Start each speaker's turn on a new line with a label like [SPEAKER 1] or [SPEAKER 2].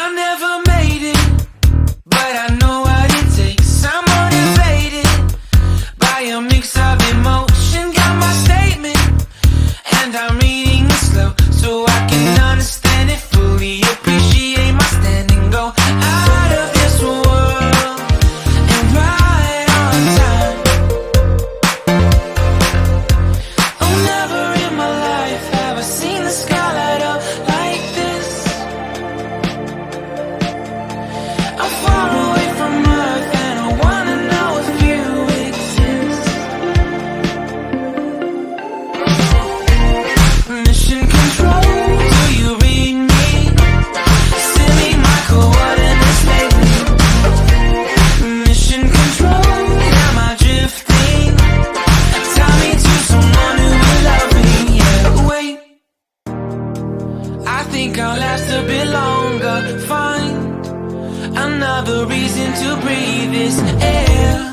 [SPEAKER 1] I never made it, but I know what it takes. I'm motivated by a mix of emotion. Got my statement, and I'm reading it slow so I can understand it fully. Appreciate my stand and go out of this world and right on time. Oh, never in my life have I seen the sky light up like this. I'm far away from Earth and I wanna know if you exist. Mission control, do you read me? Send me my coordinates lately. Mission control, am I drifting? Tie me to someone who will love me. Yeah, wait, I think I'll last a bit longer. Find another reason to breathe this air.